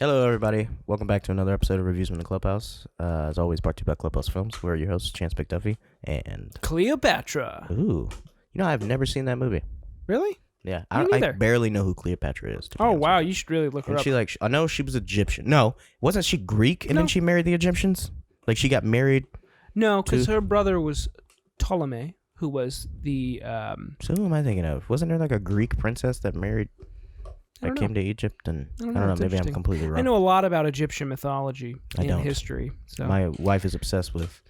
Hello, everybody. Welcome back to another episode of Reviews from the Clubhouse. As always, brought to you by Clubhouse Films. We're your hosts, Chance McDuffie and Cleopatra. Ooh, I've never seen that movie. Really? Yeah, Me I neither. barely know who Cleopatra is. To be Oh honest wow, with you should really look her And up. I know she was Egyptian. No, wasn't she Greek? And No. then she married the Egyptians. Like she got married. No, because to- her brother was Ptolemy, who was the. So who am I thinking of? Wasn't there like a Greek princess that married? I don't That came to Egypt, and I don't I don't know. It's Maybe I'm interesting. completely wrong. I know a lot about Egyptian mythology I and don't. history. So My wife is obsessed with,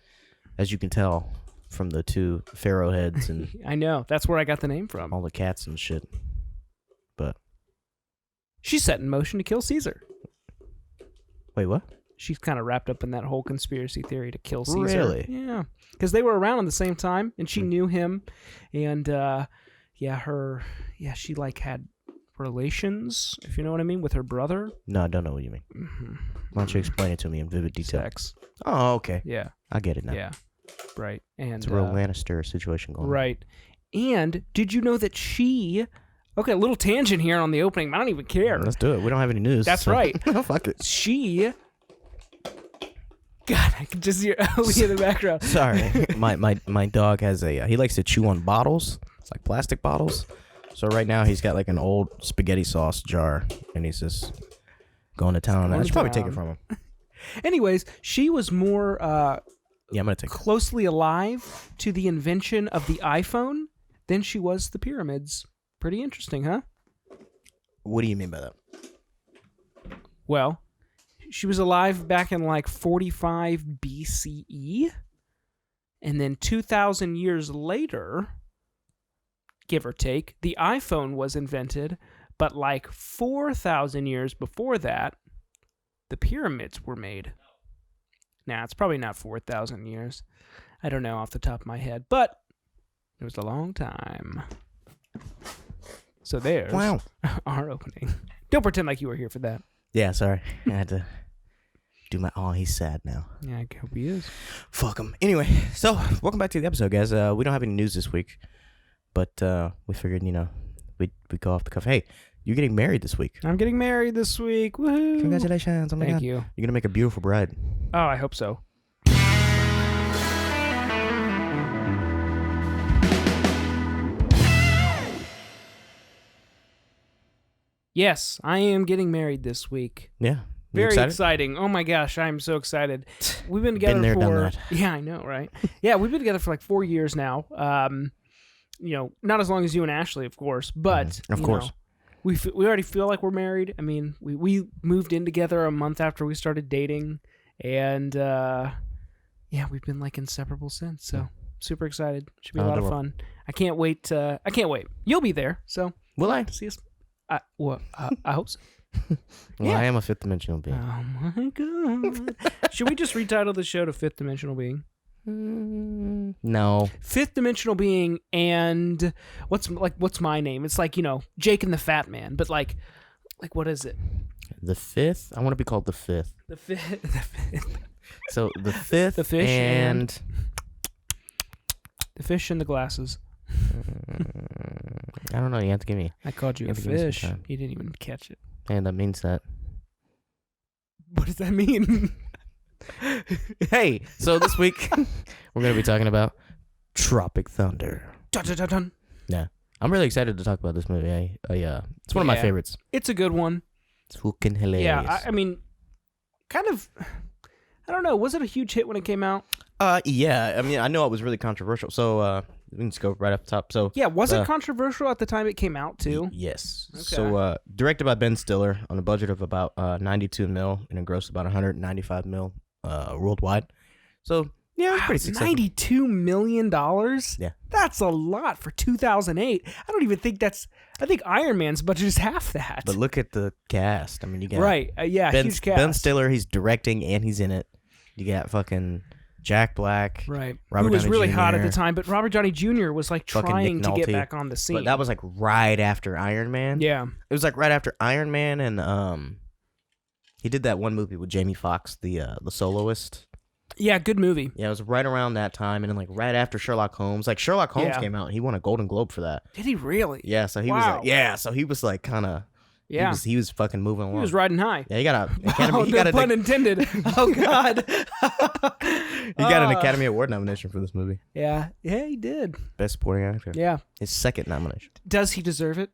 as you can tell, from the two pharaoh heads and I know that's where I got the name from. all the cats and shit. But She's set in motion to kill Caesar. wait, what? She's kind of wrapped up in that whole conspiracy theory to kill Caesar. Really? Yeah, because they were around at the same time, and she knew him, and she like had relations, if you know what I mean, with her brother. No, I don't know what you mean. Mm-hmm. Why don't you explain it to me in vivid detail? Sex. Oh, okay. Yeah. I get it now. Yeah. Right. And It's a real Lannister situation going on. right. And did you know that she? Okay, a little tangent here on the opening. I don't even care. Let's do it. We don't have any news. That's so- right. Fuck it. She. God, I can just hear Ellie in the background. Sorry. my dog has he likes to chew on bottles. It's like plastic bottles. So right now he's got like an old spaghetti sauce jar and he's just going to town on that. I Going should to probably take town. it from him. Anyways, she was more Yeah, I'm gonna take it. closely alive to the invention of the iPhone than she was the pyramids. Pretty interesting, huh? What do you mean by that? Well, she was alive back in like 45 BCE. And then 2,000 years later, give or take, the iPhone was invented. But like 4,000 years before that, the pyramids were made. Now, it's probably not 4,000 years. I don't know off the top of my head. But it was a long time. So there's Wow. our opening. Don't pretend like you were here for that. Yeah, sorry. I had to do my. Oh, he's sad now. Yeah, I hope he is. Fuck him. Anyway, so welcome back to the episode, guys. We don't have any news this week, but we figured, we'd go off the cuff. Hey, you're getting married this week. I'm getting married this week. Woohoo! Congratulations! Oh my Thank God. you. You're gonna make a beautiful bride. Oh, I hope so. Yes, I am getting married this week. Yeah. You Very excited? exciting. Oh my gosh, I'm so excited. We've been together there, for done that. Yeah, I know, right? Yeah, we've been together for like 4 years now. Not as long as you and Ashley, of course, but Of you course. know, we already feel like we're married. I mean, we moved in together a month after we started dating, and we've been like inseparable since. So super excited. Should be a lot of fun. I can't wait. I can't wait. You'll be there, so Will I? see us. I hope so. Well, Yeah. I am a fifth dimensional being. Oh my god! Should we just retitle the show to Fifth Dimensional Being? No. Fifth Dimensional Being, and what's my name? It's like Jake and the Fat Man, but like what is it? The fifth? I want to be called the fifth. The fifth, So the fifth The fish and the fish in the glasses. I don't know. You have to give me. I called you You a have to give me some fish. time. You didn't even catch it. And that means that. What does that mean? Hey, so this week we're going to be talking about Tropic Thunder. Dun, dun, dun, dun. Yeah. I'm really excited to talk about this movie. It's one of my Yeah. favorites. It's a good one. It's fucking hilarious. Yeah, I mean, kind of. I don't know. Was it a huge hit when it came out? Yeah. I mean, I know it was really controversial. So we can just go right off the top. So Yeah, was it controversial at the time it came out too? Yes. Okay. So directed by Ben Stiller on a budget of about 92 mil and it grossed about 195 mil worldwide. So yeah, it was pretty successful. $92 million? Yeah. That's a lot for 2008. I don't even think I think Iron Man's budget is half that. But look at the cast. I mean, you got right. Yeah, huge cast. Ben Stiller. He's directing and he's in it. You got fucking Jack Black. Right. Robert Who was Downey really Jr., hot at the time, but Robert Downey Jr. was like Fucking trying Nick to get Nolte. back on the scene. But that was like right after Iron Man. yeah. It was like right after Iron Man and he did that one movie with Jamie Foxx, the Soloist. Yeah, good movie. Yeah, it was right around that time, and then like right after Sherlock Holmes. Like Sherlock Holmes Yeah. came out, and he won a Golden Globe for that. Did he really? Yeah, so he was Wow. like, yeah, so he was like kind of Yeah. He was fucking moving along. He was riding high. Yeah, he got a Academy. Oh, he got no pun intended. Oh God. He got an Academy Award nomination for this movie. Yeah, he did. Best supporting actor. Yeah. His second nomination. Does he deserve it?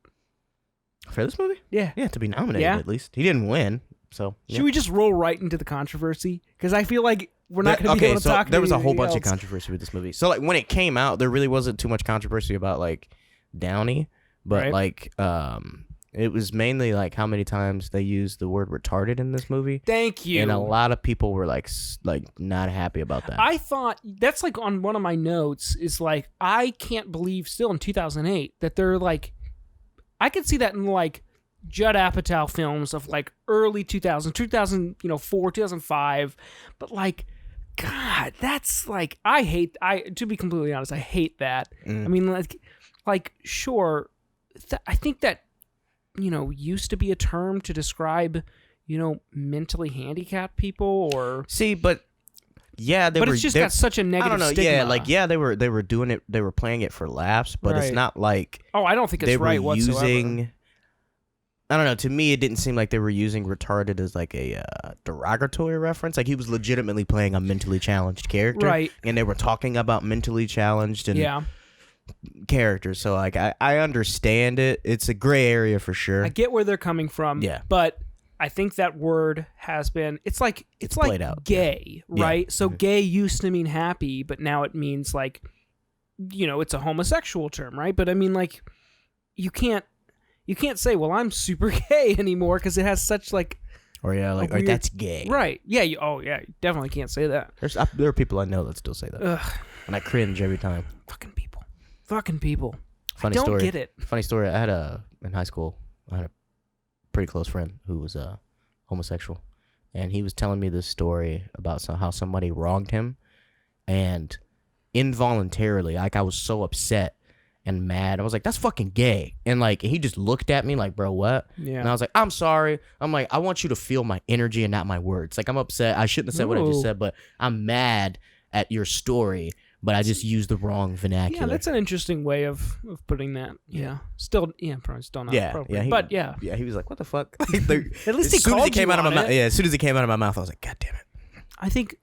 For this movie? Yeah. Yeah, to be nominated Yeah. at least. He didn't win, so. Should we just roll right into the controversy? Because I feel like we're not going to be able to talk. There was a whole anything bunch of else. controversy with this movie. So like when it came out, there really wasn't too much controversy about like Downey, but Right. like it was mainly like how many times they used the word retarded in this movie. Thank you. And a lot of people were like not happy about that. I thought that's like on one of my notes is like I can't believe still in 2008 that they're like I could see that in like Judd Apatow films of like early 2004, 2005, but like God, that's like to be completely honest, I hate that. I mean like sure, I think that used to be a term to describe mentally handicapped people or See, but yeah, but it's just got such a negative I don't know. stigma. Yeah, like they were doing it. They were playing it for laughs, but Right. it's not like Oh, I don't think it's they right were whatsoever. using. I don't know. To me, it didn't seem like they were using retarded as like a derogatory reference. Like he was legitimately playing a mentally challenged character, Right. And they were talking about mentally challenged and Yeah. characters. So like I understand it. It's a gray area for sure. I get where they're coming from. Yeah. But I think that word has been it's like played out. gay, Yeah. right? So Mhm. gay used to mean happy, but now it means like it's a homosexual term, right? But I mean like you can't say, well, I'm super gay anymore because it has such like or yeah, like weird- that's gay. right. Yeah, you definitely can't say that. There are people I know that still say that, Ugh, and I cringe every time. fucking people. Funny I don't story. get it. Funny story. In high school, I had a pretty close friend who was homosexual, and he was telling me this story about how somebody wronged him, and involuntarily, like I was so upset and mad. I was like, "That's fucking gay," and like he just looked at me like, "Bro, what?" Yeah. And I was like, "I'm sorry." I'm like, "I want you to feel my energy and not my words." Like I'm upset. I shouldn't have said what I just Ooh. said, but I'm mad at your story. But I just used the wrong vernacular. Yeah, that's an interesting way of putting that. Yeah. Still, probably still not Yeah, appropriate. yeah, but yeah. Yeah, he was like, "What the fuck?" Like, At least as he soon as called it came you out of my on mouth, it. yeah, as soon as it came out of my mouth, I was like, "God damn it!" I think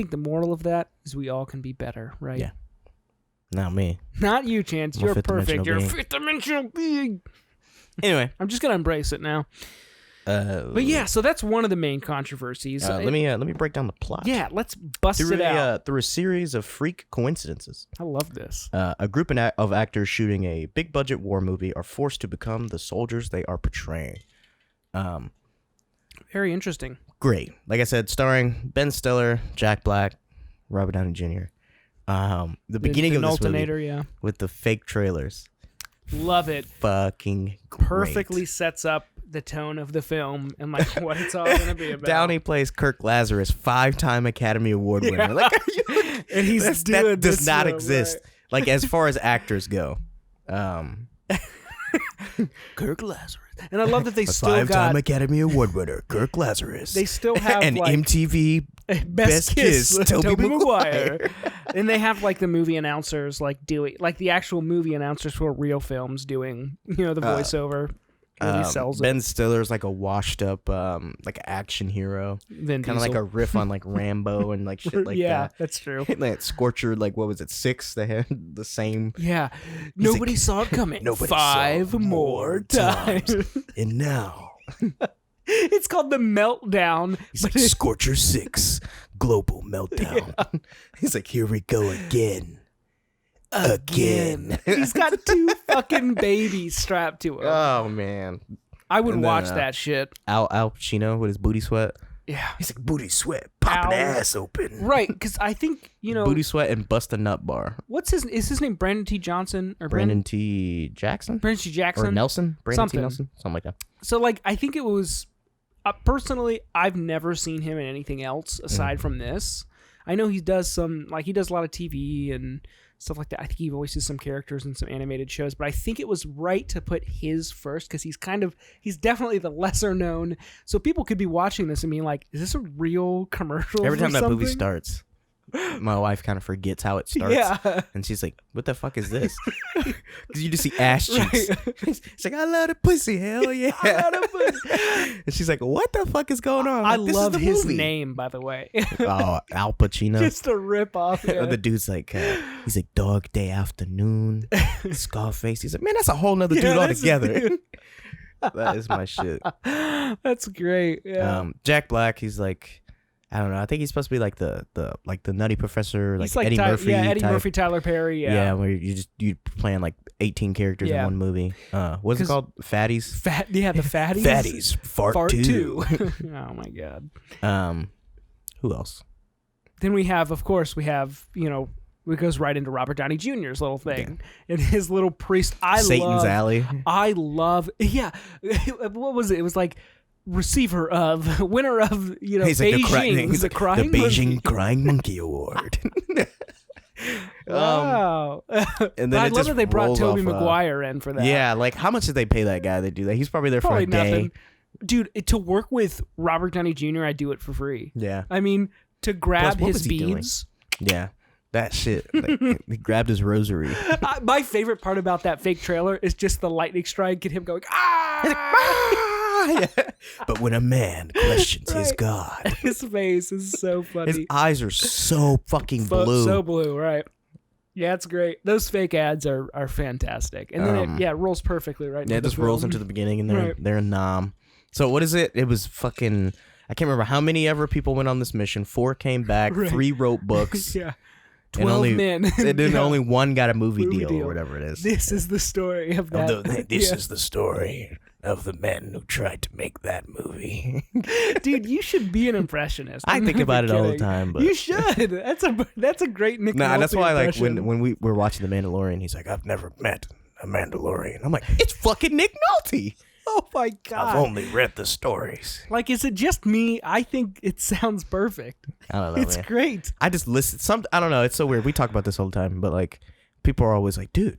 the moral of that is we all can be better, right? Yeah. Not me. Not you, Chance. I'm a You're fifth perfect. dimensional You're a being. fifth dimensional being. Anyway, I'm just gonna embrace it now. But yeah, so that's one of the main controversies. let me break down the plot. Yeah, let's bust Through it out. through a series of freak coincidences, I love this. a group of actors shooting a big budget war movie are forced to become the soldiers they are portraying. Very interesting. Great. Like I said, starring Ben Stiller, Jack Black, Robert Downey Jr. The beginning the of this movie alternator, yeah. with the fake trailers, Love it. fucking great. Perfectly sets up the tone of the film and like what it's all gonna be about. Downey plays Kirk Lazarus, 5-time Academy Award winner. Yeah. Like, And he's that doing does this not film, exist. right. Like as far as actors go, Kirk Lazarus, And I love that they a still 5-time got Academy Award winner, Kirk Lazarus. they still have and like MTV Best Kiss, Tobey Maguire. And they have like the movie announcers like doing like the actual movie announcers for real films doing the voiceover. Really sells Ben it. Stiller's like a washed up like action hero, Vin kind of like Diesel. a riff on like Rambo and like shit like yeah, that. that's true. Like Scorcher, like what was it, 6? They had the same. Yeah, He's nobody like, saw it coming. "Nobody saw 5 it more more times. And now It's called the Meltdown. he's but like Scorcher 6, global meltdown. He's like, here we go again. Again. He's got 2 fucking babies strapped to him. Oh man. I would and then, watch that shit. Al Pacino with his booty sweat. Yeah. He's like, booty sweat, popping Al. ass open. Right, because I think, Booty sweat and bust a nut bar. is his name Brandon T. Johnson? Or Brandon T. Jackson? Brandon T. Jackson? Or Nelson? Brandon Something. T. Nelson? Something like that. So, like, I think it was... personally, I've never seen him in anything else aside from this. I know he does some... Like, he does a lot of TV and stuff like that. I think he voices some characters in some animated shows. But I think it was right to put his first because he's definitely the lesser known. So people could be watching this and being like, is this a real commercial Every for time that movie something? starts, my wife kind of forgets how it starts. Yeah. And she's like, what the fuck is this? Because you just see ass cheeks. Right. She's like, I love the pussy. Hell yeah. I love the pussy. And she's like, what the fuck is going on? I Like, this is love the his movie. name, by the way. Oh, Al Pacino. Just a rip off. Yeah. The dude's like, he's like, Dog Day Afternoon, Scarface. He's like, man, that's a whole nother dude that's a altogether. dude. That is my shit. That's great. Yeah. Jack Black, he's like, I don't know. I think he's supposed to be like the Nutty Professor, like He's like Eddie Murphy. Yeah, Eddie type. Murphy, Tyler Perry. Yeah. Yeah, where you playing like 18 characters in Yeah. one movie. What's it 'Cause- called? Fatties. The fatties. Fatties. Fart two. Oh my god. Who else? Then we have, of course, it goes right into Robert Downey Jr.'s little thing and his little priest. Satan's Alley. I love. Yeah. What was it? It was like winner of He's like Beijing, the crying Beijing monkey. Crying Monkey Award. Wow. And then I it love just that they brought rolls Tobey off, Maguire in for that. Yeah, like how much did they pay that guy to do that? He's probably there Probably for a day. nothing. Dude, to work with Robert Downey Jr., I do it for free. Yeah, I mean, to grab what his was he doing? beads. yeah, that shit. Like, he grabbed his rosary. My favorite part about that fake trailer is just the lightning strike and him going, ah! Yeah. But when a man questions his Right. God, His face is so funny. his eyes are so fucking blue. So blue, right. Yeah, it's great. Those fake ads are fantastic. And then it rolls perfectly right into Yeah, it the just rolls film. into the beginning, and Right. they're in Nam. So what is it? It was fucking. I can't remember how many ever people went on this mission. 4 came back. Right. 3 wrote books. Yeah. and 12 only, men. And then Yeah. only 1 got a movie Movie deal deal. or whatever it is. This is the story of that. This Yeah. is the story of the men who tried to make that movie. Dude, you should be an impressionist. I I'm think not about it all the kidding. time, but You should. That's a great Nick nah, that's Nolte why like impression. when we were watching The Mandalorian, he's like, I've never met a Mandalorian. I'm like, it's fucking Nick Nolte. Oh my god. I've only read the stories. Like, is it just me? I think it sounds perfect. I don't know, It's man. great. I just listen. I don't know. It's so weird. We talk about this all the time, but like, people are always like, "Dude,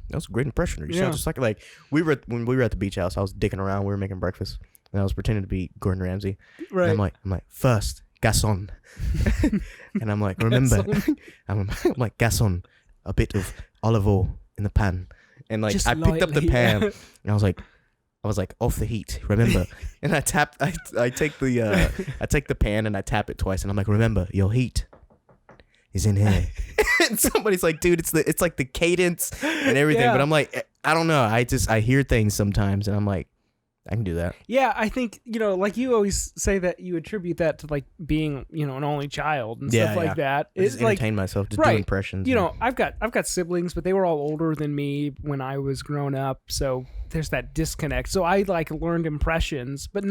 that was a great impression." Or you Yeah. sound just like when we were at the beach house. I was dicking around. We were making breakfast, and I was pretending to be Gordon Ramsay. Right. And I'm like, first, garçon, and I'm like, remember, I'm like, garçon, a bit of olive oil in the pan, and like Just I picked up the lightly, pan, yeah. and I was like, off the heat, remember? And I tapped. I take the pan and I tap it twice, and I'm like, remember, your heat is in here. And somebody's like, dude, it's like the cadence and everything. Yeah. But I'm like, I don't know. I hear things sometimes, and I'm like, I can do that. Yeah, I think, like you always say that you attribute that to like being, an only child and stuff like that. I just It's like, entertain myself, just do right. impressions. I've got siblings, but they were all older than me when I was growing up, so there's that disconnect. So I like learned impressions, but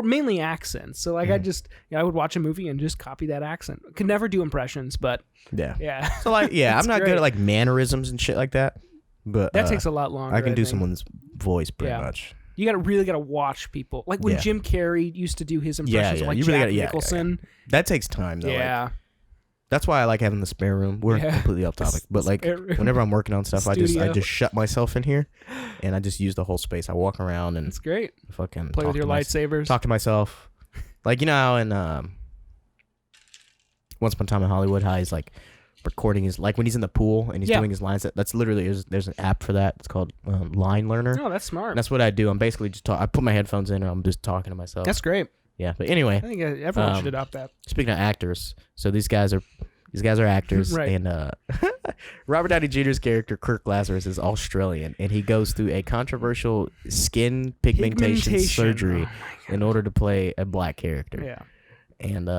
mainly accents. So like I would watch a movie and just copy that accent. Could never do impressions, but yeah. So like, I'm It's not good great. at like mannerisms and shit like that. But that takes a lot longer. I can do think. someone's voice pretty Yeah. much. You really gotta watch people. Like when Yeah. Jim Carrey used to do his impressions, yeah, of like you really Jack gotta- yeah, Nicholson. That takes time though. Like, Yeah, that's why I like having the spare room. We're Yeah. completely off topic, but like spare room. whenever I'm working on stuff, I Studio. just shut myself in here, and I just use the whole space. I walk around and it's great. fucking Play talk with your to my- lightsabers. Talk to myself, like how in Once Upon a Time in Hollywood, how he's like recording his when he's in the pool and he's Yeah. doing his lines. That's literally there's an app for that. It's called Line Learner. Oh, that's smart. And that's what I do. I'm basically just I put my headphones in and I'm just talking to myself. That's great. Yeah, but anyway, I think everyone should adopt that. speaking of actors, so these guys are actors, Right. and Robert Downey Jr.'s character Kirk Lazarus is Australian, and he goes through a controversial skin pigmentation surgery Oh my in order to play a black character. Yeah. And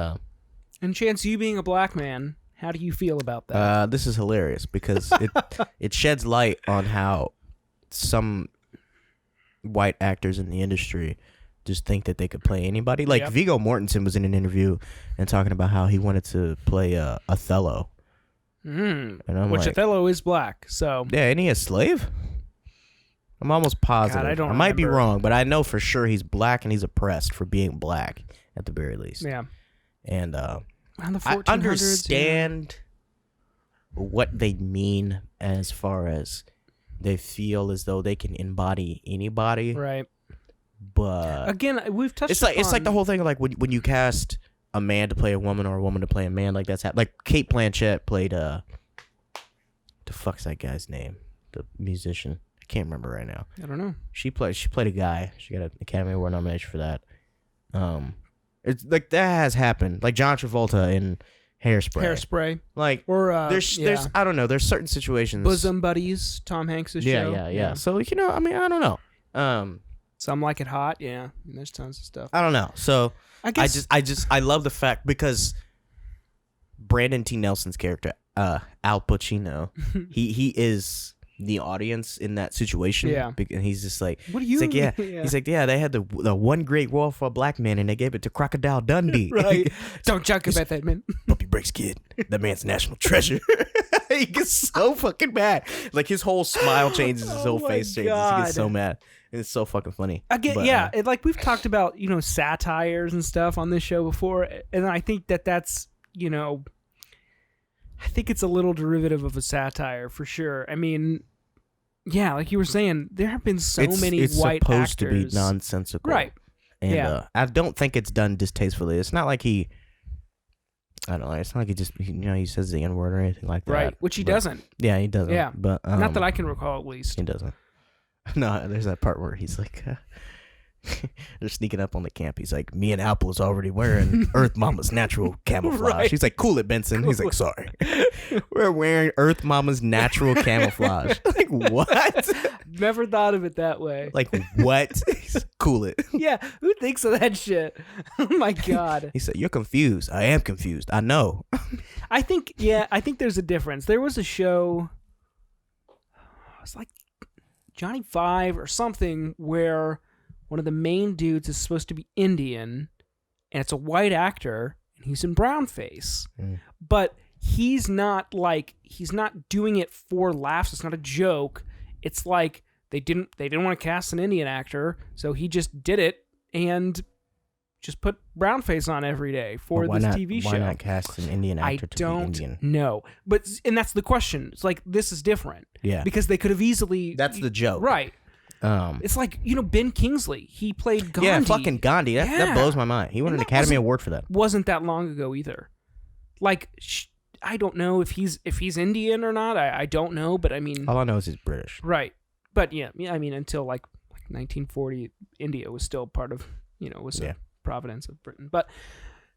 And Chance, you being a black man, how do you feel about that? this is hilarious because it sheds light on how some white actors in the industry just think that they could play anybody. Like Yep. Viggo Mortensen was in an interview and talking about how he wanted to play Othello. And I'm Which like, Othello is black, so yeah, ain't he a slave? I'm almost positive. I don't might be remember. wrong, but I know for sure he's black and he's oppressed for being black at the very least. yeah. And On the I 1400s, understand what they mean as far as they feel as though they can embody anybody, yeah. Right. but Again, we've touched. it's like the whole thing. Like when you cast a man to play a woman or a woman to play a man. Like that's like Kate Blanchett played the fuck's that guy's name? The musician. I can't remember right now. I don't know. She played a guy. She got an Academy Award nomination for that. It's like that has happened. Like John Travolta in Hairspray. Like or there's I don't know. There's certain situations. Bosom Buddies, Tom Hanks' show. Yeah. So I mean, I don't know. Some Like It Hot. Yeah, there's tons of stuff. I don't know. So I guess I love the fact because Brandon T. Nelson's character, Al Pacino, he is the audience in that situation. Yeah. And he's just like, what do you? He's like, yeah. He's like, yeah. They had the one great role for a black man, and they gave it to Crocodile Dundee. Right. Don't joke about that, man. Puppy Breaks Kid. That man's national treasure. He gets so fucking mad. Like his whole smile changes, his whole face changes. He gets so mad. And it's so fucking funny. Like we've talked about, satires and stuff on this show before, and I think that's, I think it's a little derivative of a satire for sure. I mean, yeah, like you were saying, there have been so many white actors. It's supposed to be nonsensical, right? And I don't think it's done distastefully. It's not like I don't know. It's not like he just he says the N-word or anything like that. Right, which he doesn't. Yeah, he doesn't. Yeah, but not that I can recall, at least. He doesn't. No, there's that part where he's like, they're sneaking up on the camp. He's like, me and Apple is already wearing Earth Mama's natural camouflage. Right. He's like, cool it, Benson. He's like, sorry. We're wearing Earth Mama's natural camouflage. Like, what? Never thought of it that way. Like, what? He's like, cool it. Yeah, who thinks of that shit? Oh, my God. He said, you're confused. I am confused. I know. I think there's a difference. There was a show, it's like Johnny Five or something, where one of the main dudes is supposed to be Indian, and it's a white actor, and he's in brownface. But he's not doing it for laughs. It's not a joke. It's like they didn't want to cast an Indian actor, so he just did it and just put brownface on every day for this TV show. Why not cast an Indian actor to be Indian? I don't know. And that's the question. It's like, this is different. Yeah. Because they could have easily... That's the joke. Right. It's like, Ben Kingsley. He played Gandhi. Yeah, fucking Gandhi. That blows my mind. He won an Academy Award for that. Wasn't that long ago either. Like, I don't know if he's Indian or not. I don't know, but I mean... All I know is he's British. Right. But yeah, I mean, until like 1940, India was still part of, was a province of Britain. But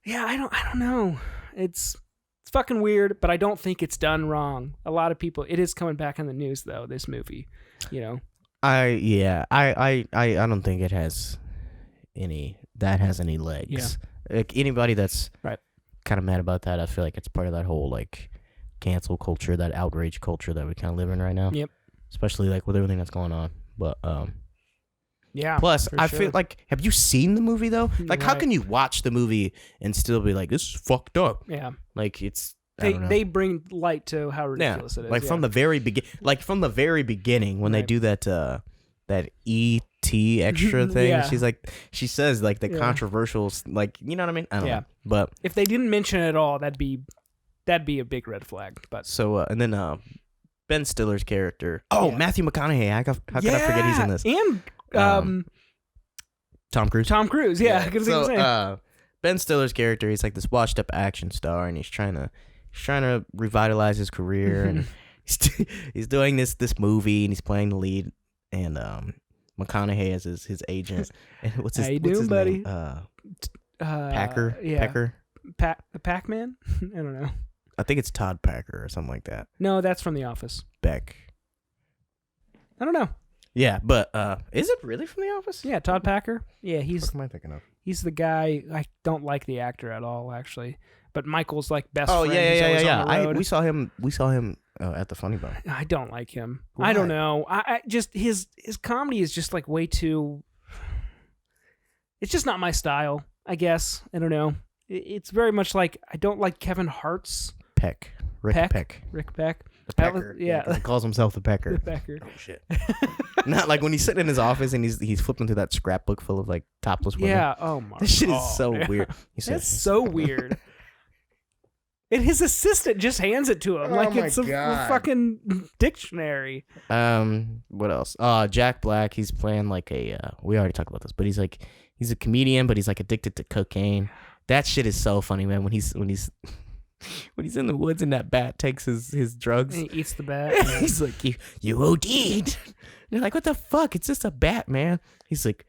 yeah, I don't know. It's fucking weird, but I don't think it's done wrong. A lot of people, it is coming back in the news though, this movie, I don't think it has any legs. Yeah. Like anybody that's right kind of mad about that, I feel like it's part of that whole like cancel culture, that outrage culture that we kind of live in right now. Yep. Especially like with everything that's going on. But yeah. Plus, I feel like, have you seen the movie though? Like, how can you watch the movie and still be like, this is fucked up? Yeah. Like it's. They bring light to how ridiculous it is. Like from the very beginning when they do that E.T. extra thing, she says like the controversial, like, you know what I mean? I don't know. But if they didn't mention it at all, that'd be a big red flag. But so and then Ben Stiller's character. Oh, Matthew McConaughey. How could I forget he's in this? And Tom Cruise. Tom Cruise, yeah. So Ben Stiller's character, he's like this washed-up action star, and he's trying to revitalize his career, and he's doing this movie, and he's playing the lead, and McConaughey as his agent. And what's his buddy? Name? Packer. Pecker. The Pac-Man. I don't know. I think it's Todd Packer or something like that. No, that's from The Office. Beck. I don't know. Yeah, but is it really from The Office? Yeah, Todd Packer. Yeah, what am I thinking of? He's the guy. I don't like the actor at all, actually. But Michael's like best friend. Oh yeah. We saw him at the Funny Bone. I don't like him. Why? I don't know. I just his comedy is just like way too. It's just not my style, I guess. I don't know. It's very much like I don't like Kevin Hart's Rick Peck. Rick Peck. The Pecker. Yeah, he calls himself the Pecker. The Pecker. Oh shit. Not like when he's sitting in his office and he's flipping through that scrapbook full of like topless women. Yeah. Oh my. This shit is so weird. That's so weird. And his assistant just hands it to him like it's a fucking dictionary. What else? Jack Black. He's playing like a. We already talked about this, but he's a comedian, but he's like addicted to cocaine, That shit is so funny, man. When he's when he's in the woods and that bat takes his drugs. And he eats the bat. He's like, you OD'd. They're like, what the fuck? It's just a bat, man. He's like,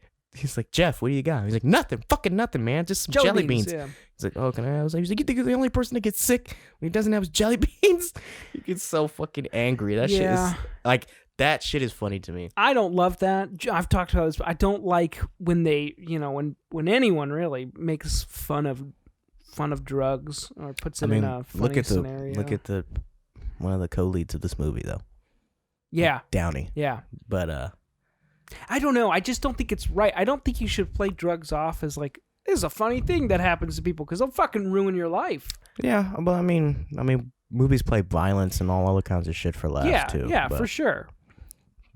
Jeff, what do you got? He's like, nothing, fucking nothing, man. Just some jelly beans. Yeah. He's like, oh, can I? He's like, you think you're the only person that gets sick when he doesn't have his jelly beans? He gets so fucking angry. That shit is like, that shit is funny to me. I don't love that. I've talked about this, but I don't like when they, when anyone really makes fun of drugs or puts it in a funny scenario. Look at the one of the co-leads of this movie though. Yeah. Downey. Yeah. But I don't know. I just don't think it's right. I don't think you should play drugs off as like, this is a funny thing that happens to people because they'll fucking ruin your life. Yeah, but I mean, movies play violence and all other kinds of shit for laughs too. Yeah, but, for sure.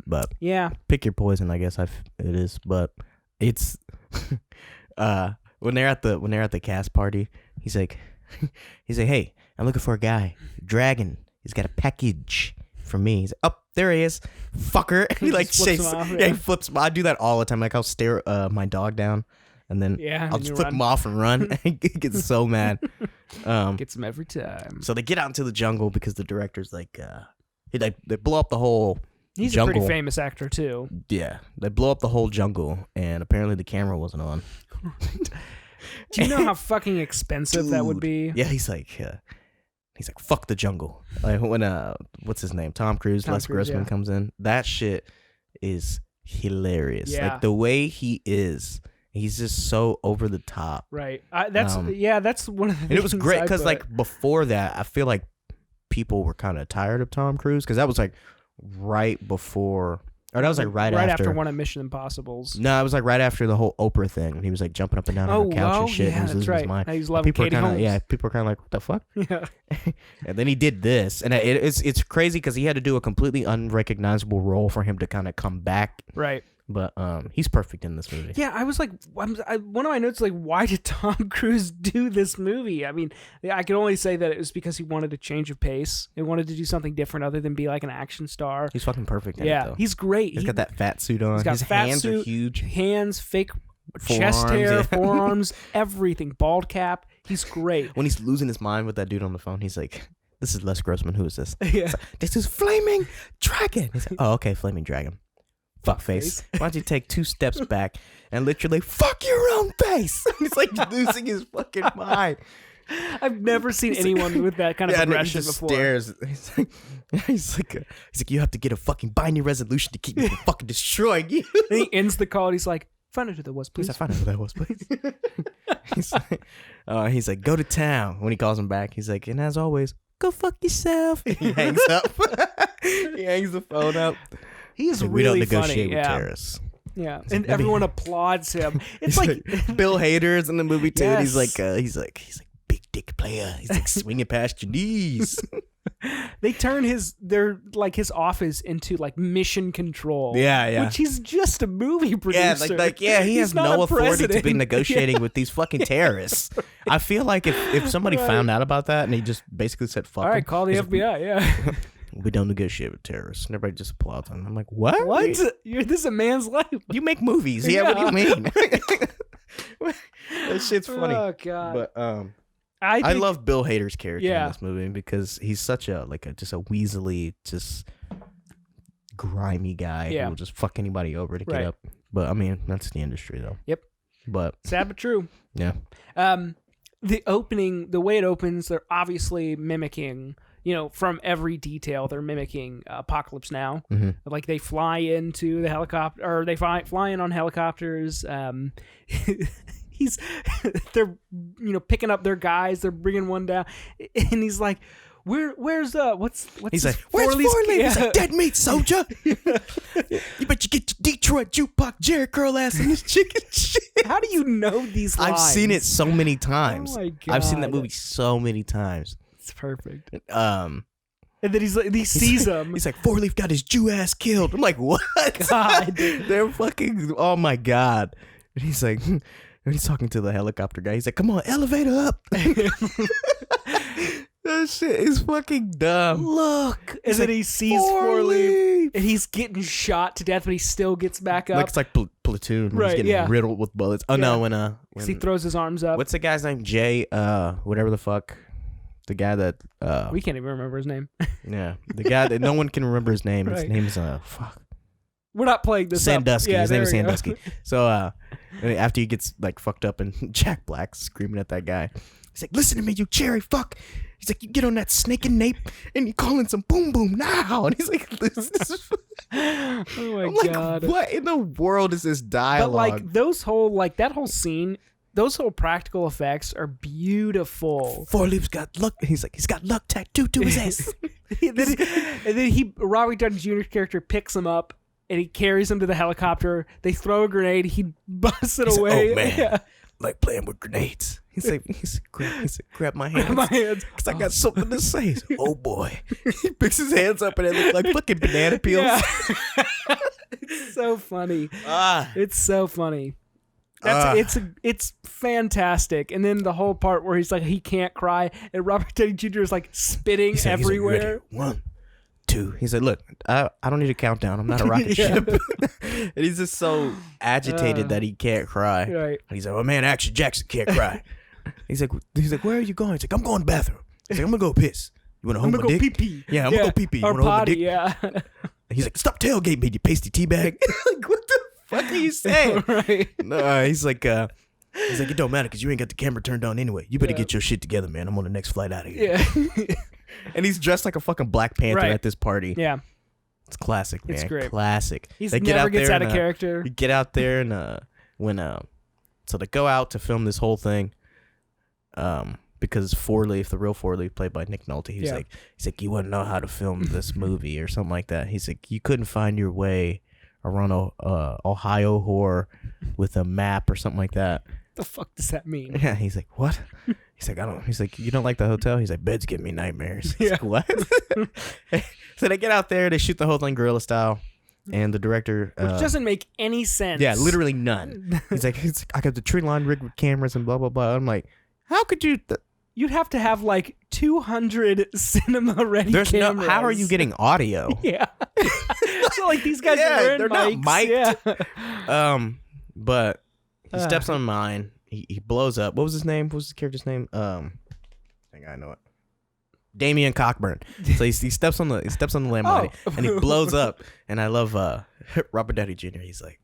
But yeah, pick your poison, I guess. It is, but it's when they're at the cast party, he's like, hey, I'm looking for a guy, Dragon. He's got a package for me. He's like, oh, there he is, fucker. He like flips him off, he flips him. I do that all the time. Like I'll stare my dog down. And then I'll just flip him off and run. He gets so mad. Gets him every time. So they get out into the jungle because the director's like, they blow up the whole He's jungle. a pretty famous actor too. Yeah, they blow up the whole jungle, and apparently the camera wasn't on. Do you know how fucking expensive that would be? Yeah, he's like, fuck the jungle. Like when what's his name? Tom Cruise, Les Grossman comes in. That shit is hilarious. Yeah. Like the way he is. He's just so over the top. Right. That's one of the things. And it was great because like before that, I feel like people were kind of tired of Tom Cruise because that was like right before, or that was like right after one of Mission Impossibles. No, it was like right after the whole Oprah thing. And he was like jumping up and down on the couch and shit. Yeah, and he was that's losing right. his mind. He's loving Katie Holmes. Yeah, people were kind of like, what the fuck? Yeah. And then he did this, and it's crazy because he had to do a completely unrecognizable role for him to kind of come back. Right. But he's perfect in this movie. Yeah, I was like, one of my notes like, why did Tom Cruise do this movie? I mean, I can only say that it was because he wanted a change of pace. He wanted to do something different other than be like an action star. He's fucking perfect in it, though. He's great. He's got that fat suit on. He's got his fat hands suit, are huge. Hands, fake Forearms, chest hair, yeah. forearms, everything. Bald cap. He's great. When he's losing his mind with that dude on the phone, he's like, this is Les Grossman. Who is this? Yeah. Like, this is Flaming Dragon. He's like, oh, okay, Flaming Dragon. Fuckface. Why don't you take 2 steps back and literally fuck your own face? He's like losing his fucking mind. I've never seen anyone with that kind of aggression before. Stares. He's like, you have to get a fucking binding resolution to keep me from fucking destroying you. And he ends the call and he's like, find out who that was, please. Find out who that was, please. He's like, go to town. When he calls him back, he's like, and as always, go fuck yourself. He hangs up. He hangs the phone up. He's like, really we don't funny. negotiate with terrorists. Yeah, and everyone applauds him. It's like Bill Hader's in the movie too. Yes. And he's like big dick player. He's like swinging past your knees. They turn his office into like mission control. Yeah. Which he's just a movie producer. He has no authority to be negotiating with these fucking terrorists. I feel like if somebody found out about that and he just basically said fuck. All right, call the FBI. Yeah. We don't negotiate with terrorists. And everybody just applauds him. I'm like, what? What? This is a man's life. You make movies. Yeah, what do you mean? That shit's funny. Oh god. But I love Bill Hader's character in this movie because he's such a just a weaselly, just grimy guy who will just fuck anybody over to get up. But I mean, that's the industry though. Yep. But sad but true. Yeah. The way it opens, they're obviously mimicking, from every detail, they're mimicking Apocalypse Now. Mm-hmm. Like they fly into the helicopter, or they fly in on helicopters. They're picking up their guys. They're bringing one down, and he's like, "Where's what's?" He's like, "Where's Forley?" He's like, "Dead meat, soldier." You bet you get your Detroit jukebox Jerry curl ass in this chicken shit. How do you know these lines? I've seen it so many times. Oh my god! I've seen that movie so many times. It's perfect. And then he sees him. He's like, Four Leaf got his Jew ass killed. I'm like, what? God, they're fucking. Oh my god! And he's like, and he's talking to the helicopter guy. He's like, come on, elevator up. That shit is fucking dumb. Look, and He's then like, he sees Four Leaf, and he's getting shot to death, but he still gets back up. Like it's like Platoon. When Right, he's getting yeah. riddled with bullets. Oh Yeah. no, 'Cause he throws his arms up. what's the guy's name? Jay. Whatever the fuck. The guy that. We can't even remember his name. Yeah, the guy that no one can remember his name. His Right. name is fuck. We're not playing this up. Sandusky. Yeah, His name is there we go. Sandusky. So after he gets like fucked up and Jack Black's screaming at that guy, he's like, "Listen to me, you cherry fuck." He's like, "You get on that snake and nape and you call in some boom boom now." And he's like, "This is." Oh my I'm like, god! what in the world is this But dialogue? like those whole that whole scene, those whole practical effects are beautiful. Four Leaf's got luck. He's like, he's got luck tattooed to his ass. and then Robert Downey Jr.'s character picks him up and he carries him to the helicopter. They throw a grenade. He busts it He's like, away. "Oh, man. Yeah. Like playing with grenades." He's like, grab my hands. My hands. Because I got something to say. He's like, "Oh boy." He picks his hands up and they look like fucking banana peels. Yeah. It's so funny. Ah. It's so funny. It's fantastic. And then the whole part where he's like he can't cry and Robert Downey Jr. is like spitting He's like, everywhere. "Ready? 1, 2." He's like, "Look, I don't need a countdown. I'm not a rocket Yeah. ship." And he's just so agitated that he can't cry. Right. And he's like, "Oh man, Action Jackson can't cry." he's like, "Where are you going?" He's like, "I'm going to the bathroom." He's like, "I'm gonna go piss. You wanna I'm hold gonna my go dick?" pee pee. Yeah, I'm gonna go pee pee. You Or wanna hold my potty, dick? yeah. He's like, "Stop tailgating me, you pasty teabag." Like, what the fuck are you saying? Right. No, he's like, "It don't matter because you ain't got the camera turned on anyway. You better get your shit together, man. I'm on the next flight out of here." Yeah. And he's dressed like a fucking Black Panther Right. at this party. Yeah. It's classic, man. It's great. Classic. He's They get never out gets there out of and, character. You get out there and so they go out to film this whole thing. Because Four Leaf, the real Four Leaf, played by Nick Nolte, he's like, "You wouldn't know how to film this movie or something like that." He's like, "You couldn't find your way around Ohio whore with a map or something like that." The fuck does that mean? Yeah, he's like, "What?" He's like, "I don't." He's like, "You don't like the hotel?" He's like, "Beds give me nightmares." He's like, "What?" So they get out there, they shoot the whole thing guerrilla style, and the director, Which doesn't make any sense. yeah, literally none. He's like, "I got the tree line rigged with cameras and blah blah blah." I'm like, "How could you?" You'd have to have like 200 cinema ready There's cameras. no. How are you getting audio? Yeah. So like these guys Yeah, are wearing they're not mics. mic'd. Yeah. But he steps on mine. He blows up. What was his name? What was his character's name? I think I know it. Damian Cockburn. So he steps on the Lamborghini and he blows up. And I love Robert Downey Jr. He's like,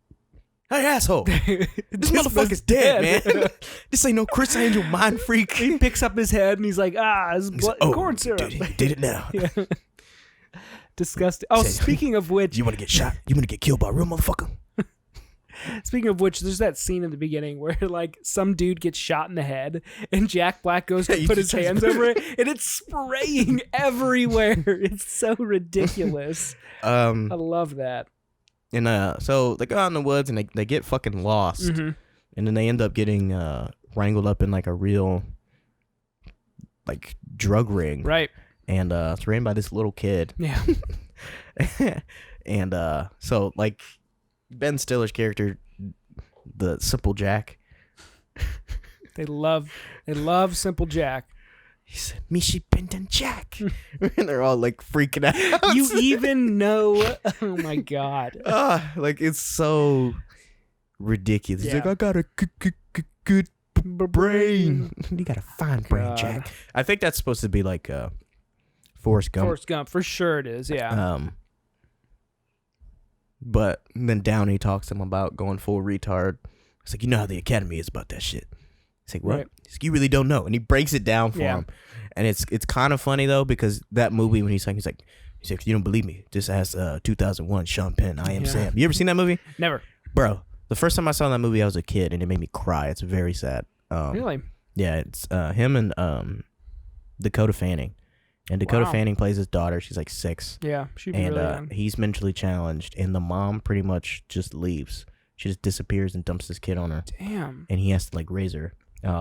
"Hey asshole, this motherfucker's dead, man. This ain't no Chris Angel mind freak." He picks up his head and he's like, it's corn syrup. Dude, he did it now. Yeah. Disgusting. Oh, Say- speaking of which, You want to get shot? You want to get killed by a real motherfucker? there's that scene in the beginning where like some dude gets shot in the head and Jack Black goes Yeah, to he put his just- hands over it and it's spraying everywhere. It's so ridiculous. I love that. And so they go out in the woods and they get fucking lost. Mm-hmm. And then they end up getting wrangled up in like a real like drug ring. Right. And it's ran by this little kid. Yeah. And so like Ben Stiller's character, the Simple Jack, They love Simple Jack. he said, "Mishi Benton Jack." And they're all like freaking out. You even know. Oh my god. Like it's so ridiculous. He's Yeah. like, "I got a good brain." You got a fine brain, God. Jack. I think that's supposed to be like Forrest Gump. Forrest Gump, for sure it is. Yeah. But then Downey talks to him about going full retard. It's like, "You know how the Academy is about that shit." He's like, "What?" Right. He's like, "You really don't know." And he breaks it down for Yeah. him. And it's kind of funny though, because that movie when he's like, "You don't believe me? Just ask 2001 Sean Penn, I Am Yeah. Sam." You ever seen that movie? Never. Bro, the first time I saw that movie, I was a kid, and it made me cry. It's very sad. Really? Yeah, it's him and Dakota Fanning. And Dakota Wow. Fanning plays his daughter. She's like 6. Yeah. She'd be And really young. he's mentally challenged, and the mom pretty much just leaves. She just disappears and dumps this kid on her, Damn. and he has to like raise her.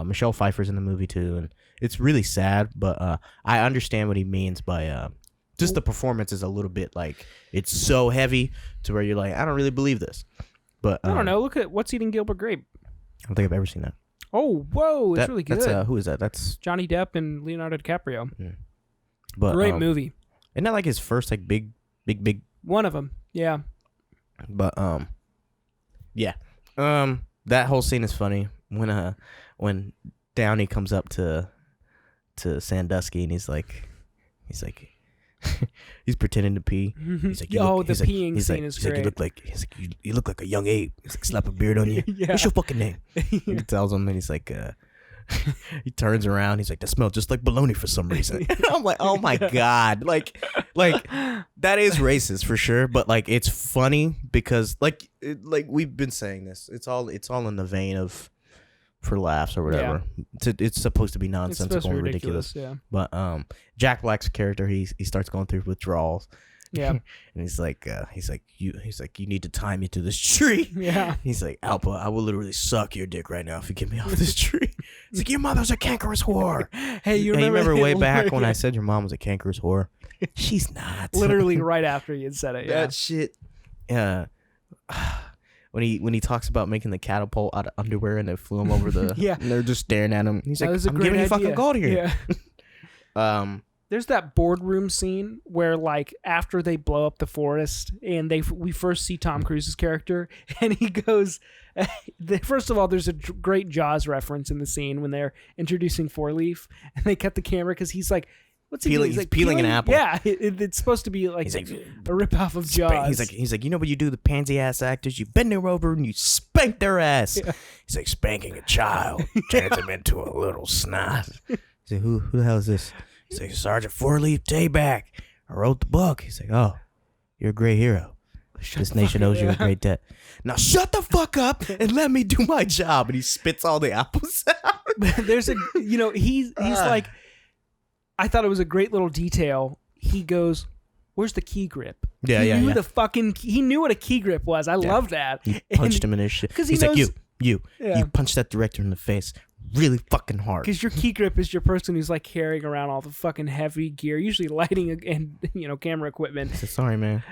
Michelle Pfeiffer's in the movie too, and it's really sad. But I understand what he means by just the performance is a little bit like it's so heavy to where you're like, I don't really believe this. But I don't know. Look at What's Eating Gilbert Grape. I don't think I've ever seen that. Oh, whoa! It's really good. That's who is that? That's Johnny Depp and Leonardo DiCaprio. But Great movie. Isn't that like his first like big? One of them. Yeah. But yeah. That whole scene is funny when Downey comes up to Sandusky and he's like he's pretending to pee. He's like, peeing scene is great. You look like a young ape. He's like, slap a beard on you. Yeah. What's your fucking name? He tells him, and he's like, he turns around. He's like, that smells just like bologna for some reason. I'm like, oh my god, like that is racist for sure. But like, it's funny because like we've been saying this. It's all in the vein of for laughs or whatever. Yeah. It's supposed to be nonsensical and ridiculous. Yeah. But Jack Black's character, he starts going through withdrawals. Yeah. And he's like you need to tie me to this tree. Yeah. He's like, Alpa, I will literally suck your dick right now if you get me off this tree. He's like, your mother's a cankerous whore. Hey, you remember way back when I said your mom was a cankerous whore? She's not. Literally right after you had said it. Yeah. That shit. Yeah. When he talks about making the catapult out of underwear and they flew him over the and they're just staring at him. He's like, I'm giving you fucking gold here. Yeah. There's that boardroom scene where like after they blow up the forest and we first see Tom Cruise's character and he goes first of all, there's a great Jaws reference in the scene when they're introducing Four Leaf and they cut the camera because he's like, what's he doing? He's like peeling an apple. Yeah, it's supposed to be like a ripoff of Jaws. He's like, you know what you do, the pansy ass actors? You bend them over and you spank their ass. Yeah. He's like, spanking a child turns him into a little snot. He's like, who the hell is this? He's like, Sergeant Four Leaf Dayback. I wrote the book. He's like, oh, you're a great hero. This nation owes you a great debt. Now shut the fuck up and let me do my job. And he spits all the apples out. There's he's like, I thought it was a great little detail. He goes, where's the key grip? Yeah, he knew he knew what a key grip was. I love that. He punched him in his shit. Because he's like, you punched that director in the face really fucking hard. Because your key grip is your person who's like carrying around all the fucking heavy gear, usually lighting and camera equipment. He said, sorry, man.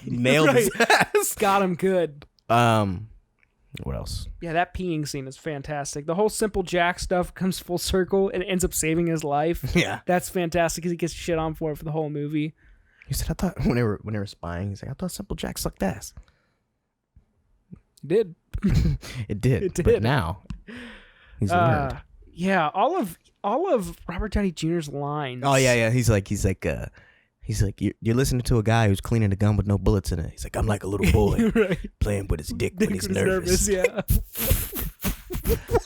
Nailed his ass. Got him good. What else? Yeah, that peeing scene is fantastic. The whole Simple Jack stuff comes full circle and it ends up saving his life. Yeah. That's fantastic because he gets shit on for it for the whole movie. He said, I thought when they were spying, he's like, I thought Simple Jack sucked ass. It did. It did. But now he's learned. Yeah, all of Robert Downey Jr.'s lines. Oh yeah. He's like you're listening to a guy who's cleaning a gun with no bullets in it. He's like, I'm like a little boy playing with his dick when he's nervous. Yeah.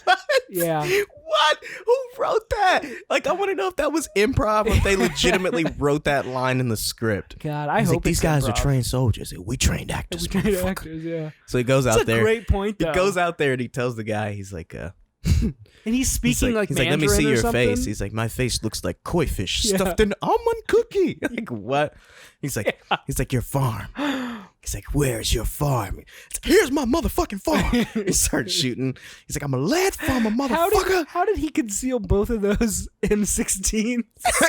What? Yeah. What? Who wrote that? Like, I want to know if that was improv or if they legitimately wrote that line in the script. God, I hope like, these guys are trained soldiers. We trained actors. Yeah. So he goes out there. That's a great point, though. He goes out there and he tells the guy, he's like, and he's speaking like he's Mandarin like, let me see your something? face. He's like, my face looks like koi fish stuffed in an almond cookie. Like, what? He's like, your farm. He's like, where's your farm? He's like, here's my motherfucking farm. He starts shooting. He's like, I'm a lead farmer, motherfucker. How did he conceal both of those M16s?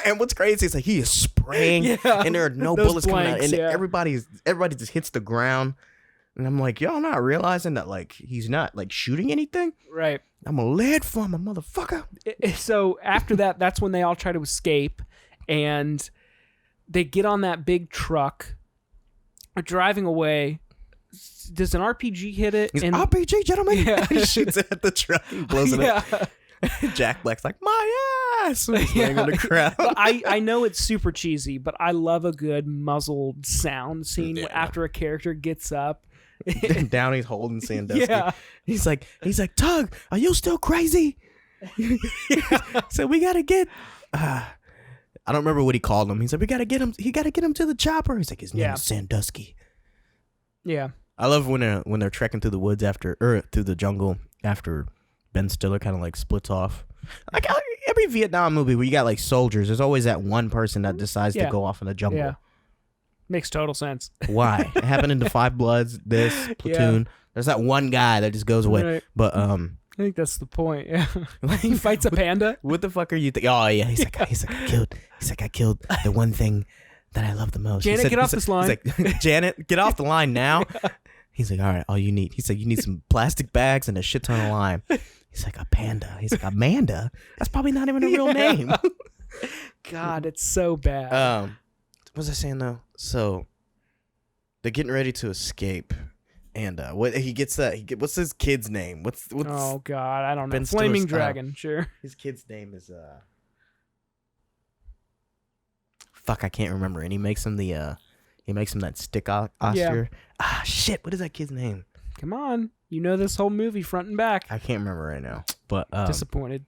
And what's crazy is like he is spraying and there are no bullets coming out. And everybody just hits the ground. And I'm like, y'all not realizing that like he's not like shooting anything? Right. I'm a lead farmer, motherfucker. So after that, that's when they all try to escape. And they get on that big truck. Are driving away. Does an RPG hit it? He's RPG, gentlemen. Yeah. He shoots it at the truck. He blows it up. Jack Black's like, my ass. He's laying on the ground. I know it's super cheesy, but I love a good muzzled sound scene after a character gets up. Downey's holding Sandusky. Yeah. He's like, Tug, are you still crazy? So we gotta get. I don't remember what he called him. He's like, we gotta get him. He gotta get him to the chopper. He's like, his name is Sandusky. Yeah. I love when they're trekking through the woods through the jungle after Ben Stiller kind of like splits off. Like every Vietnam movie where you got like soldiers, there's always that one person that decides to go off in the jungle. Yeah. Makes total sense. Why? It happened in the Five Bloods, this Platoon. Yeah. There's that one guy that just goes away. Right. But I think that's the point. Yeah. He fights a panda. What the fuck are you thinking? Oh yeah. He's like I killed the one thing that I love the most. Janet, get off this line. He's like, Janet, get off the line now. Yeah. He's like, all right, all you need. He's like, you need some plastic bags and a shit ton of lime. He's like, a panda. He's like, Amanda? That's probably not even a real name. God, it's so bad. What was I saying though? So they're getting ready to escape, and what he gets that? What's his kid's name? What's oh God, I don't know. Ben Flaming Stiller's, Dragon, sure. his kid's name is fuck, I can't remember. And he makes him that stick Oscar. Ah, shit. What is that kid's name? Come on, you know this whole movie front and back. I can't remember right now. But Disappointed.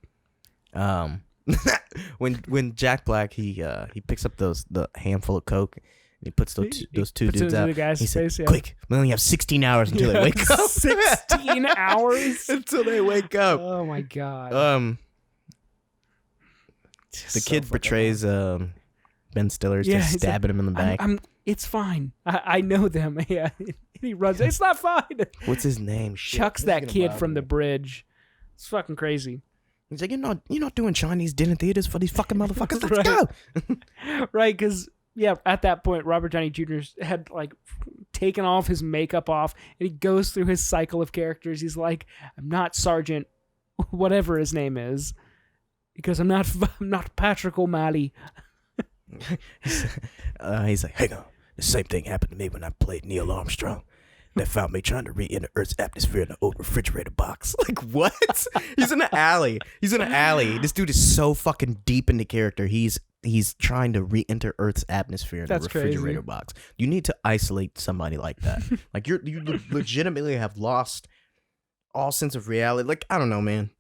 when Jack Black he picks up the handful of coke and he puts those two puts it dudes into out. the guy's He face, said, yeah. "Quick, we only have 16 hours until they wake up. 16 hours until they wake up." Oh my God. The kid betrays Ben Stiller's just he's stabbing him in the back. It's fine. I know them. Yeah. He runs. It's not fine. What's his name? Shit. Chucks This is that gonna kid bother from me. the bridge. It's fucking crazy. He's like, you're not doing Chinese dinner theaters for these fucking motherfuckers. Let's Right. go. Right, because at that point, Robert Downey Jr. had like taken all his makeup off, and he goes through his cycle of characters. He's like, I'm not Sergeant, whatever his name is, because I'm not Patrick O'Malley. He's like, hang on. The same thing happened to me when I played Neil Armstrong. They found me trying to re-enter Earth's atmosphere in an old refrigerator box. Like, what? He's in an alley. This dude is so fucking deep into character. He's trying to re-enter Earth's atmosphere in That's a refrigerator crazy. box. You need to isolate somebody like that. Like, you legitimately have lost all sense of reality. Like, I don't know, man.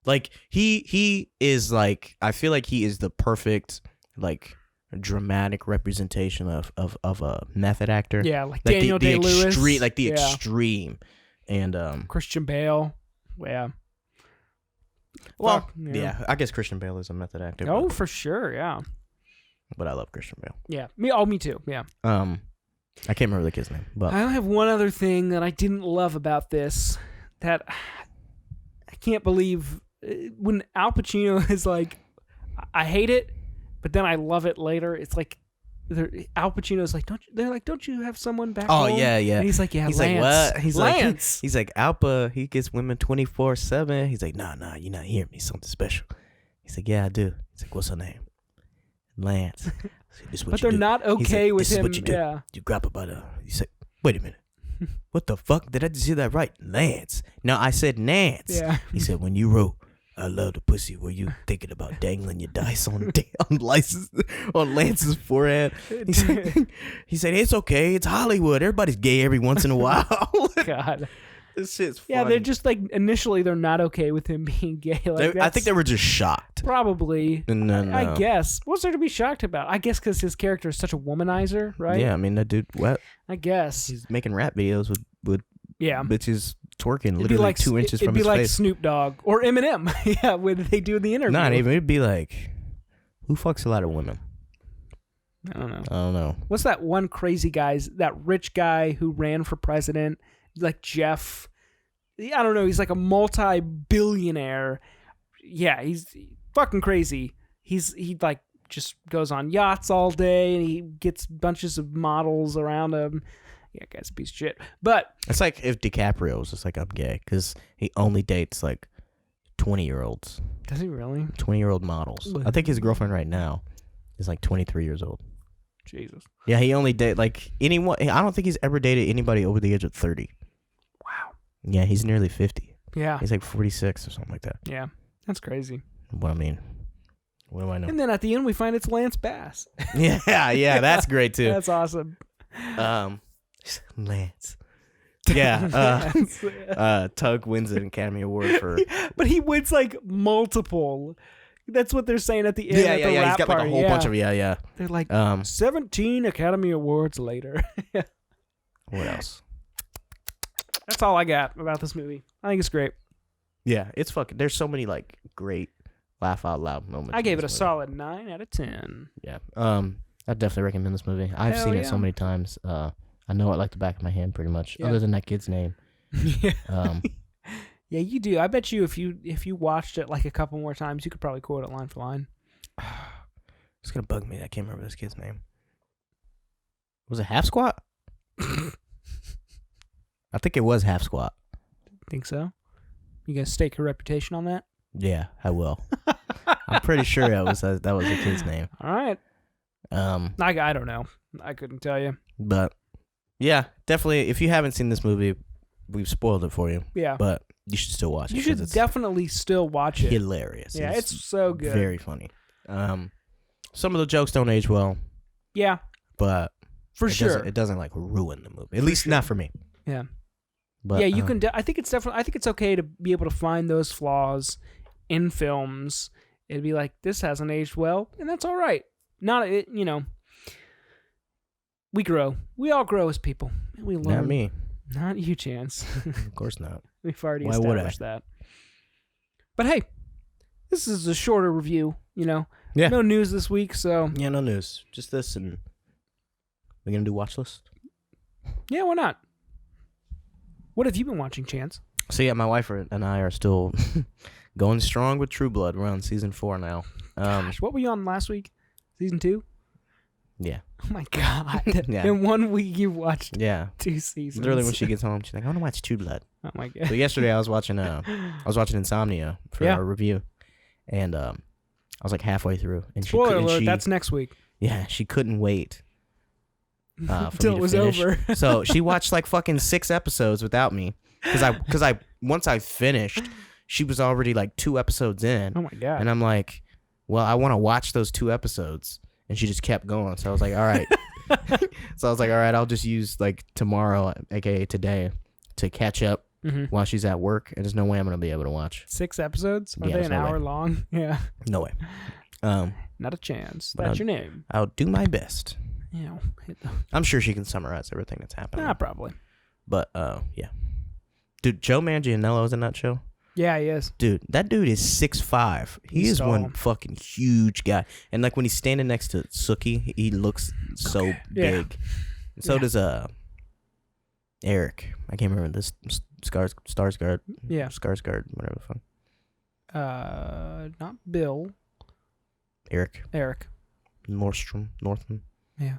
Like, he is like, I feel like he is the perfect, like, dramatic representation of a method actor. Yeah, like Daniel the Day-Lewis. extreme, like the Yeah. extreme, and Christian Bale. Yeah. well, yeah, I guess Christian Bale is a method actor. Oh, for sure. Yeah. but I love Christian Bale. Yeah. Me too. Yeah. I can't remember the kid's name, but I have one other thing that I didn't love about this that I can't believe when Al Pacino is like, I hate it, but then I love it later. It's like Al Pacino's like, don't you have someone back oh home? yeah, yeah. And he's like, yeah, He's Lance. like, what? He's Lance. like, he's like, Alpa, he gets women 24/7. He's like, nah, you're not hearing me. Something special. He's like, yeah, I do. He's like, what's her name? Lance. Like, this is what But you they're do. not He's okay like, with this him. Is what you do. Yeah. You grab her by the. He's like, wait a minute. What the fuck? Did I just hear that right? Lance. No, I said Nance. Yeah. He said, when you wrote I love the pussy, were you thinking about dangling your dice on Lance's forehead? He said, it's okay. It's Hollywood. Everybody's gay every once in a while. God. This shit's funny. Yeah, they're just like initially they're not okay with him being gay. Like, I think they were just shocked. probably. No. I guess. What's there to be shocked about? I guess because his character is such a womanizer, right? Yeah, I mean that dude. What? I guess. He's making rap videos with Yeah. bitches twerking It'd be literally like 2 inches from It'd his be like face. Snoop Dogg or Eminem. Yeah, when they do the interview. Not even. It'd be like, who fucks a lot of women? I don't know. I don't know. What's that one crazy that rich guy who ran for president? Like Jeff. I don't know. He's like a multi-billionaire. Yeah, he's fucking crazy. He like just goes on yachts all day and he gets bunches of models around him. Yeah, guy's a piece of shit. But It's like if DiCaprio was just like, I'm gay, because he only dates like 20-year-olds, does he really? 20-year-old models. I think his girlfriend right now is like 23 years old. Jesus. Yeah, he only date like anyone. I don't think he's ever dated anybody over the age of 30. Wow. Yeah, he's nearly 50. Yeah. He's like 46 or something like that. Yeah. That's crazy. What I mean, what do I know? And then at the end we find it's Lance Bass. yeah, that's great too. That's awesome. Lance. Yeah, Lance. Tug wins an Academy Award for. But he wins like multiple. That's what they're saying at the end. Yeah. At the He's rap got like a party. whole bunch of They're like 17 Academy Awards later. What else? That's all I got about this movie. I think it's great. Yeah, it's fucking. There's so many like great laugh out loud moments. I gave in it a this movie. solid 9 out of 10. Yeah. I definitely recommend this movie. I've Hell seen it yeah. so many times. I know it like the back of my hand, pretty much. Yeah. Other than that kid's name. Yeah. Um, Yeah, you do. I bet you if you watched it like a couple more times, you could probably quote it line for line. it's gonna bug me. I can't remember this kid's name. Was it Half Squat? I think it was Half Squat. Think so? You gonna stake your reputation on that? Yeah, I will. I'm pretty sure that was a kid's name. All right. Um, I don't know. I couldn't tell you. but yeah, definitely. If you haven't seen this movie, we've spoiled it for you. Yeah. But you should still watch it. You should definitely still watch it. Hilarious. Yeah, it's so good. Very funny. Some of the jokes don't age well. Yeah. But For sure. It doesn't like ruin the movie. At least not for me. Yeah. But yeah, you can. I think it's definitely. I think it's okay to be able to find those flaws in films. It'd be like, this hasn't aged well, and that's all right. Not it. We grow. We all grow as people. And we learn. Not me. Not you, Chance. Of course not. We've already Why would I? established that. But hey, this is a shorter review. Yeah. No news this week, so Yeah, no news. Just this, and we're gonna do watch list. yeah, why not? What have you been watching, Chance? So yeah, my wife and I are still going strong with True Blood. We're on season 4 now. Gosh, what were you on last week? Season 2? Yeah. Oh my god! Yeah. In 1 week, you watched Yeah. 2 seasons. Literally, when she gets home, she's like, "I want to watch True Blood." Oh my god! So yesterday, I was watching Insomnia for our review, and I was like halfway through, and Spoiler alert! That's next week. Yeah, she couldn't wait for Until me it to was finish. over. So she watched like fucking 6 episodes without me, because I once I finished, she was already like 2 episodes in, Oh my god! and I'm like, well, I want to watch those 2 episodes, and she just kept going. So I was like, all right. So I was like, all right, I'll just use like tomorrow, aka today, to catch up while she's at work, and there's no way I'm gonna be able to watch. 6 episodes? Are Yeah, they there's an no hour way. long? Yeah. No way. Not a chance. But That's your name. I'll do my best. Yeah. I'm sure she can summarize everything that's happening. Nah, probably. But yeah, dude, Joe Manganiello's in that show. Yeah, he is. Dude, that dude is 6'5". He He's is tall. one fucking huge guy. And like when he's standing next to Sookie, he looks so Yeah. big. And so does Eric. I can't remember this Skarsgård. Yeah. Skarsgård, whatever the fuck. Not Bill. Eric Northman. Yeah.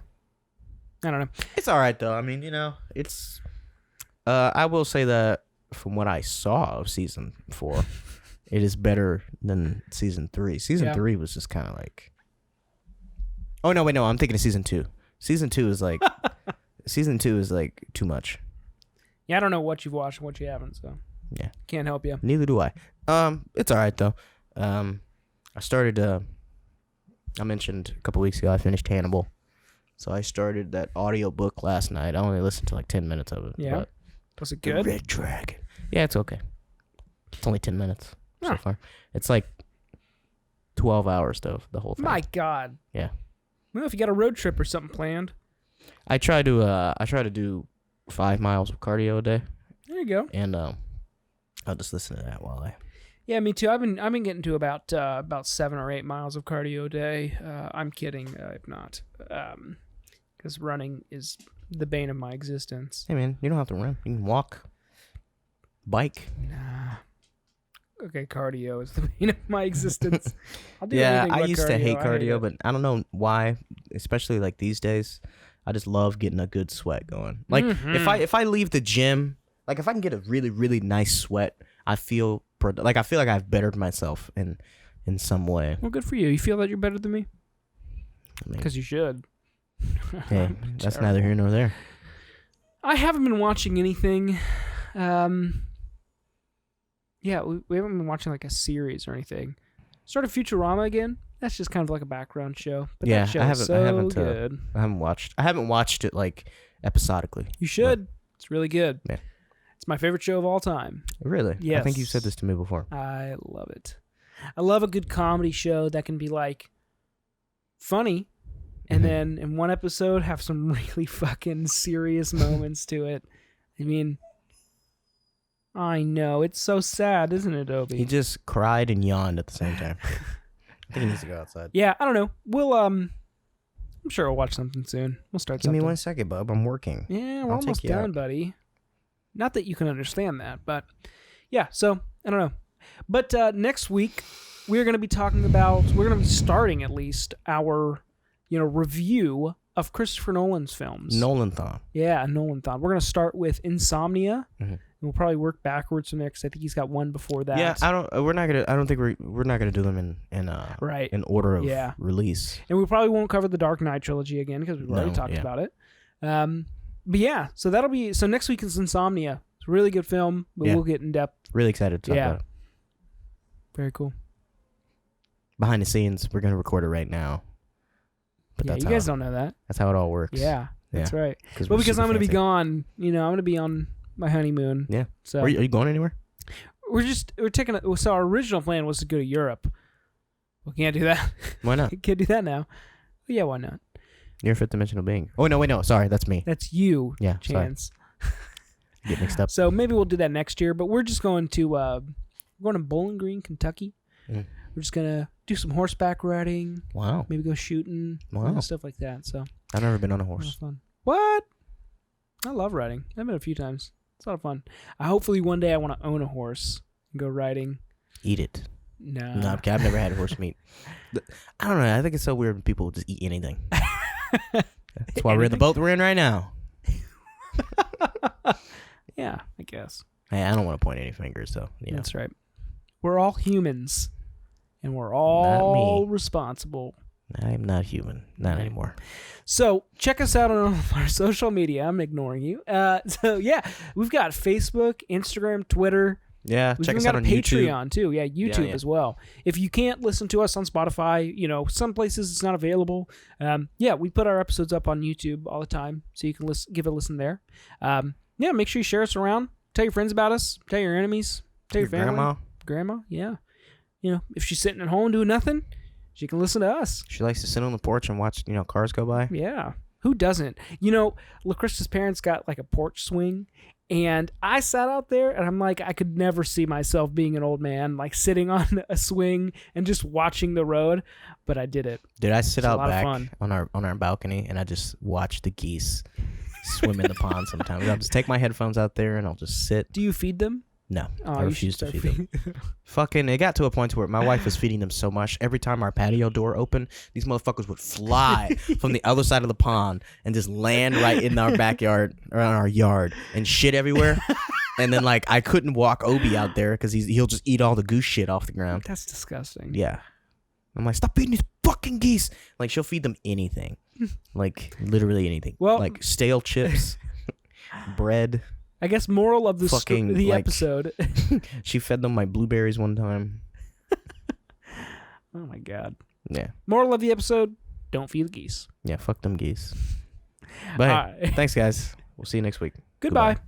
I don't know. It's all right though. I mean, it's. I will say that from what I saw of season 4, it is better than season 3. Season 3 was just kind of like. Oh no! Wait, no. I'm thinking of season 2. Season 2 is like. Season 2 is like too much. Yeah, I don't know what you've watched and what you haven't, so Yeah. can't help you. Neither do I. It's all right though. I started. I mentioned a couple weeks ago I finished Hannibal, so I started that audiobook last night. I only listened to like 10 minutes of it. Yeah. But Was it The good? Red Dragon. Yeah, it's okay. It's only 10 minutes so Huh. far. It's like 12 hours though, the whole thing. My God. Yeah. Well, if you got a road trip or something planned, I try to do 5 miles of cardio a day, there you go. and I'll just listen to that while I. Yeah, me too. I've been getting to about 7 or 8 miles of cardio a day. I'm kidding, if not, because running is the bane of my existence. Hey man, you don't have to run. You can walk, bike. Nah. Okay, cardio is the bane of my existence. I'll do Yeah, anything I but used to hate I cardio, it. but I don't know why. Especially like these days, I just love getting a good sweat going. Like if I leave the gym, like if I can get a really really nice sweat, I feel like I've bettered myself in some way. Well, good for you. You feel that you're better than me? I mean, Because you should. hey, that's neither here nor there. I haven't been watching anything. Yeah, we haven't been watching like a series or anything. Started Futurama again. That's just kind of like a background show. But Yeah, that show I is haven't, so good. I haven't watched it like episodically. You should. It's really good. Yeah. It's my favorite show of all time. Really? I think you Yes. said this to me before. I love it. I love a good comedy show that can be like funny and then in one episode have some really fucking serious moments to it. I mean, I know. It's so sad, isn't it, Obi? He just cried and yawned at the same time. I think he needs to go outside. Yeah, I don't know. We'll I'm sure we'll watch something soon. We'll start Give something. me 1 second, bub. I'm working. Yeah, we're I'll take almost you done, out. buddy. Not that you can understand that, but yeah, so I don't know. But next week we're going to be starting at least our, review of Christopher Nolan's films. Nolan-thon. Yeah, Nolan-thon. We're going to start with Insomnia. We'll probably work backwards from there because I think he's got one before that. Yeah, I don't think we're not gonna do them right. in order of release. And we probably won't cover the Dark Knight trilogy again because we've already talked about it. But yeah, so next week is Insomnia. It's a really good film, but we'll get in depth. Really excited to talk about it. Very cool. Behind the scenes, we're gonna record it right now. But you guys don't know that. That's how it all works. Yeah, that's right. Well, because I'm gonna be gone. I'm gonna be on my honeymoon. Yeah. So are you going anywhere? We're taking so our original plan was to go to Europe. We can't do that. Why not? Can't do that now. Well, yeah, why not? You're a fifth dimensional being. Oh no, wait, no, sorry, that's me. That's you. Yeah, Chance. Sorry. Get mixed up. So maybe we'll do that next year. But we're just going to Bowling Green, Kentucky. Mm. We're just gonna do some horseback riding. Wow. Maybe go shooting. Wow. Stuff like that. So I've never been on a horse. Fun. What? I love riding. I've been a few times. It's a lot of fun. Hopefully one day I want to own a horse and go riding. Eat it. No. No, okay, I've never had horse meat. I don't know. I think it's so weird when people just eat anything. That's why we're in the boat we're in right now. Yeah, I guess. Hey, I don't want to point any fingers, though. That's right. We're all humans, and we're all responsible. I'm not human. Not anymore. So check us out on our social media. I'm ignoring you. We've got Facebook, Instagram, Twitter. Yeah, We've check even us out got on Patreon YouTube. too. Yeah, YouTube as well. If you can't listen to us on Spotify, some places it's not available. We put our episodes up on YouTube all the time, so you can give a listen there. Make sure you share us around. Tell your friends about us. Tell your enemies. Tell your family. Grandma. Yeah. If she's sitting at home doing nothing, she can listen to us. She likes to sit on the porch and watch, cars go by. Yeah. Who doesn't? LaCrista's parents got like a porch swing, and I sat out there and I'm like, I could never see myself being an old man, like sitting on a swing and just watching the road, but I did it. Did I sit out back on our balcony and I just watch the geese swim in the pond sometimes? I'll just take my headphones out there and I'll just sit. Do you feed them? No, I refuse to feed them. Fucking, it got to a point where my wife was feeding them so much. Every time our patio door opened, these motherfuckers would fly from the other side of the pond and just land right in our backyard or on our yard and shit everywhere. And then I couldn't walk Obi out there because he'll just eat all the goose shit off the ground. That's disgusting. Yeah, I'm like, stop feeding these fucking geese. She'll feed them anything, literally anything. Well, stale chips, bread. I guess moral of the episode. She fed them my blueberries one time. Oh my god. Yeah. Moral of the episode: don't feed the geese. Yeah, fuck them geese. But hey, thanks guys. We'll see you next week. Goodbye. Goodbye.